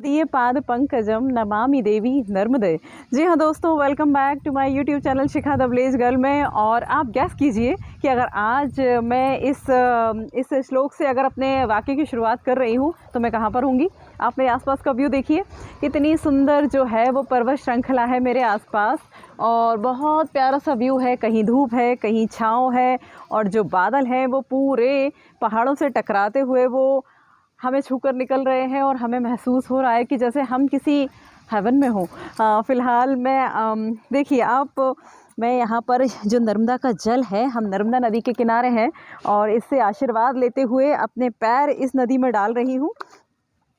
ये पाद पंकजम नमामि देवी नर्मदे। जी हाँ दोस्तों, welcome back to my YouTube channel Shikha the village girl में। और आप गैस कीजिए कि अगर आज मैं इस श्लोक से अगर अपने वाक्य की शुरुआत कर रही हूँ तो मैं कहाँ पर होंगी। आप मेरे आसपास का व्यू देखिए, इतनी सुंदर जो है वो पर्वत श्रृंखला है मेरे आसपास और बहुत प्यारा सा व्यू है। कहीं धूप है, कहीं छाँव है और जो बादल हैं वो पूरे पहाड़ों से टकराते हुए वो हमें छूकर निकल रहे हैं और हमें महसूस हो रहा है कि जैसे हम किसी हेवन में हों। फ़िलहाल मैं देखिए आप, मैं यहाँ पर जो नर्मदा का जल है, हम नर्मदा नदी के किनारे हैं और इससे आशीर्वाद लेते हुए अपने पैर इस नदी में डाल रही हूँ।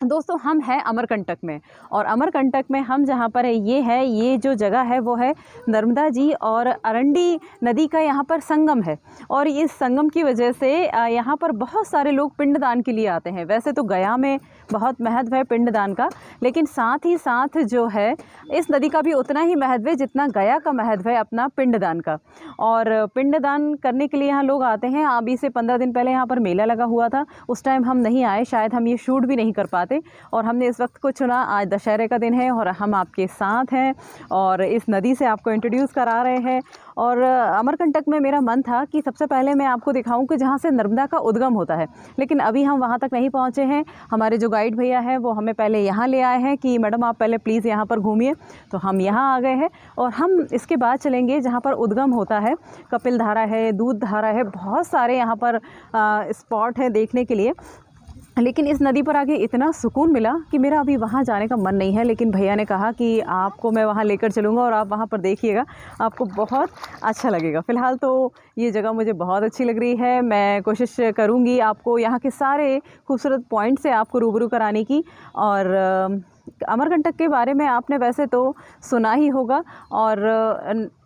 दोस्तों हम हैं अमरकंटक में और अमरकंटक में हम जहाँ पर है ये जो जगह है वो है नर्मदा जी और अरंडी नदी का यहाँ पर संगम है। और इस संगम की वजह से यहाँ पर बहुत सारे लोग पिंडदान के लिए आते हैं। वैसे तो गया में बहुत महत्व है पिंडदान का, लेकिन साथ ही साथ जो है इस नदी का भी उतना ही महत्व है जितना गया का महत्व है अपना पिंडदान का। और पिंडदान करने के लिए यहाँ लोग आते हैं। अभी से 15 दिन पहले यहाँ पर मेला लगा हुआ था, उस टाइम हम नहीं आए, शायद हम ये शूट भी नहीं कर पाते और हमने इस वक्त को चुना। आज दशहरे का दिन है और हम आपके साथ हैं और इस नदी से आपको इंट्रोड्यूस करा रहे हैं। और अमरकंटक में मेरा मन था कि सबसे पहले मैं आपको दिखाऊं कि जहाँ से नर्मदा का उद्गम होता है, लेकिन अभी हम वहाँ तक नहीं पहुँचे हैं। हमारे जो गाइड भैया हैं वो हमें पहले यहाँ ले आए हैं कि मैडम आप पहले प्लीज़ यहाँ पर घूमिए। तो हम यहाँ आ गए हैं और हम इसके बाद चलेंगे जहाँ पर उद्गम होता है। कपिल धारा है, दूध धारा है, बहुत सारे यहाँ पर स्पॉट हैं देखने के लिए। लेकिन इस नदी पर आके इतना सुकून मिला कि मेरा अभी वहाँ जाने का मन नहीं है, लेकिन भैया ने कहा कि आपको मैं वहाँ लेकर चलूँगा और आप वहाँ पर देखिएगा, आपको बहुत अच्छा लगेगा। फ़िलहाल तो ये जगह मुझे बहुत अच्छी लग रही है। मैं कोशिश करूँगी आपको यहाँ के सारे खूबसूरत पॉइंट से आपको रूबरू कराने की। और अमरकंटक के बारे में आपने वैसे तो सुना ही होगा और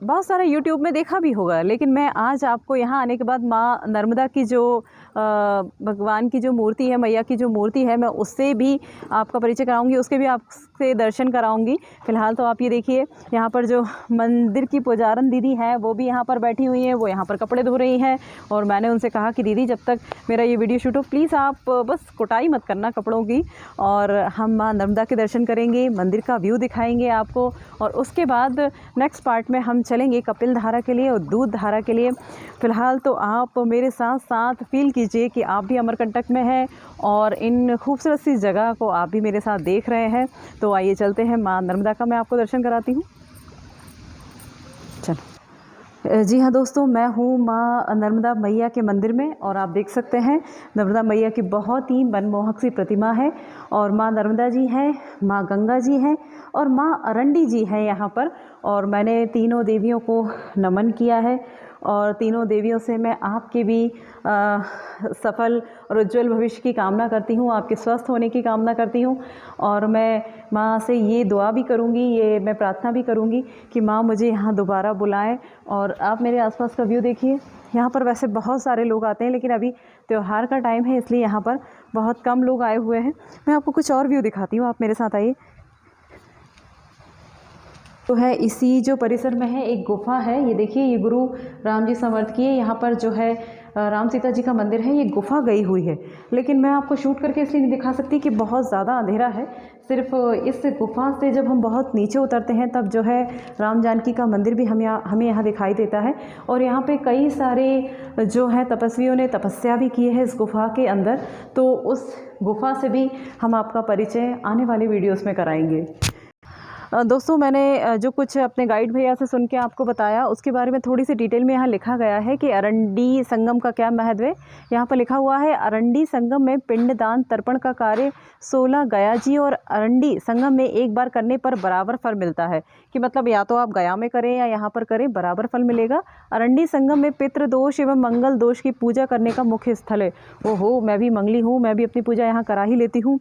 बहुत सारा यूट्यूब में देखा भी होगा, लेकिन मैं आज आपको यहाँ आने के बाद माँ नर्मदा की जो भगवान की जो मूर्ति है, मैया की जो मूर्ति है, मैं उससे भी आपका परिचय कराऊंगी, उसके भी आपसे दर्शन कराऊंगी। फ़िलहाल तो आप ये देखिए, यहाँ पर जो मंदिर की पुजारन दीदी हैं वो भी यहाँ पर बैठी हुई हैं, वो यहाँ पर कपड़े धो रही हैं। और मैंने उनसे कहा कि दीदी जब तक मेरा ये वीडियो शूट हो प्लीज़ आप बस कुटाई मत करना कपड़ों की, और हम माँ नर्मदा के दर्शन करेंगे, मंदिर का व्यू दिखाएंगे आपको। और उसके बाद नेक्स्ट पार्ट में हम चलेंगे कपिल धारा के लिए और दूध धारा के लिए। फ़िलहाल तो आप मेरे साथ साथ फील कीजिए कि आप भी अमरकंटक में हैं और इन खूबसूरत सी जगह को आप भी मेरे साथ देख रहे हैं। तो आइए चलते हैं, माँ नर्मदा का मैं आपको दर्शन कराती हूँ। चलो जी हाँ दोस्तों, मैं हूँ माँ नर्मदा मैया के मंदिर में और आप देख सकते हैं नर्मदा मैया की बहुत ही मनमोहक सी प्रतिमा है। और माँ नर्मदा जी हैं, माँ गंगा जी हैं और माँ अरंडी जी हैं यहाँ पर। और मैंने तीनों देवियों को नमन किया है और तीनों देवियों से मैं आपके भी सफल और उज्जवल भविष्य की कामना करती हूँ, आपके स्वस्थ होने की कामना करती हूँ। और मैं माँ से ये दुआ भी करूँगी, ये मैं प्रार्थना भी करूँगी कि माँ मुझे यहाँ दोबारा बुलाएं। और आप मेरे आसपास का व्यू देखिए, यहाँ पर वैसे बहुत सारे लोग आते हैं, लेकिन अभी त्यौहार का टाइम है इसलिए यहाँ पर बहुत कम लोग आए हुए हैं। मैं आपको कुछ और व्यू दिखाती हूँ, आप मेरे साथ आइए। तो है इसी जो परिसर में है एक गुफा है, ये देखिए, ये गुरु राम जी समर्थ की है। यहाँ पर जो है राम सीता जी का मंदिर है, ये गुफा गई हुई है, लेकिन मैं आपको शूट करके इसलिए नहीं दिखा सकती कि बहुत ज़्यादा अंधेरा है। सिर्फ इस गुफा से जब हम बहुत नीचे उतरते हैं तब जो है राम जानकी का मंदिर भी हमें यहाँ दिखाई देता है। और यहाँ पे कई सारे जो है तपस्वियों ने तपस्या भी की है इस गुफा के अंदर, तो उस गुफा से भी हम आपका परिचय आने वाले वीडियोज़ में कराएंगे। दोस्तों मैंने जो कुछ अपने गाइड भैया से सुन के आपको बताया उसके बारे में थोड़ी सी डिटेल में यहाँ लिखा गया है कि अरंडी संगम का क्या महत्व है। यहाँ पर लिखा हुआ है, अरंडी संगम में पिंडदान तर्पण का कार्य 16 गया जी और अरंडी संगम में एक बार करने पर बराबर फल मिलता है। कि मतलब या तो आप गया में करें या यहाँ पर करें, बराबर फल मिलेगा। अरंडी संगम में पितृ दोष एवं मंगल दोष की पूजा करने का मुख्य स्थल है। ओहो, मैं भी मंगली हूँ, मैं भी अपनी पूजा यहाँ करा ही लेती हूँ।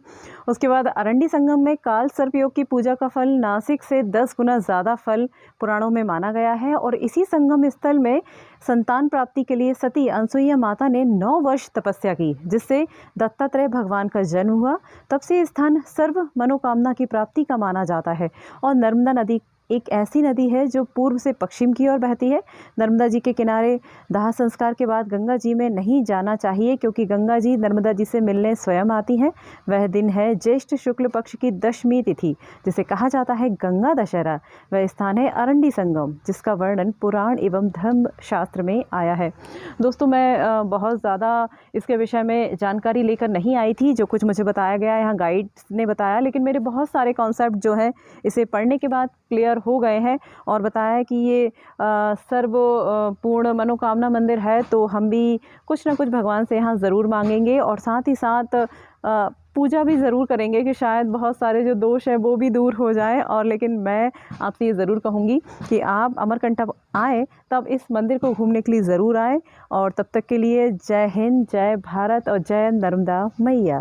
उसके बाद अरंडी संगम में काल सर्पयोग की पूजा का फल नासिक से 10 गुना ज़्यादा फल पुराणों में माना गया है। और इसी संगम स्थल में संतान प्राप्ति के लिए सती अनसुईया माता ने 9 वर्ष तपस्या की, जिससे दत्तात्रेय भगवान का जन्म हुआ। तब से स्थान सर्व मनोकामना की प्राप्ति का माना जाता है। और नर्मदा नदी एक ऐसी नदी है जो पूर्व से पश्चिम की ओर बहती है। नर्मदा जी के किनारे दाह संस्कार के बाद गंगा जी में नहीं जाना चाहिए, क्योंकि गंगा जी नर्मदा जी से मिलने स्वयं आती हैं। वह दिन है ज्येष्ठ शुक्ल पक्ष की दशमी तिथि, जिसे कहा जाता है गंगा दशहरा। वह स्थान है अरंडी संगम, जिसका वर्णन पुराण एवं धर्म शास्त्र में आया है। दोस्तों, मैं बहुत ज़्यादा इसके विषय में जानकारी लेकर नहीं आई थी। जो कुछ मुझे बताया गया यहाँ गाइड्स ने बताया, लेकिन मेरे बहुत सारे कॉन्सेप्ट जो हैं इसे पढ़ने के बाद क्लियर हो गए हैं। और बताया है कि ये पूर्ण मनोकामना मंदिर है, तो हम भी कुछ ना कुछ भगवान से यहाँ ज़रूर मांगेंगे और साथ ही साथ पूजा भी ज़रूर करेंगे कि शायद बहुत सारे जो दोष हैं वो भी दूर हो जाए। और लेकिन मैं आपसे ये ज़रूर कहूँगी कि आप अमरकंटक आए तब इस मंदिर को घूमने के लिए ज़रूर आए। और तब तक के लिए जय हिंद, जय भारत और जय नर्मदा मैया।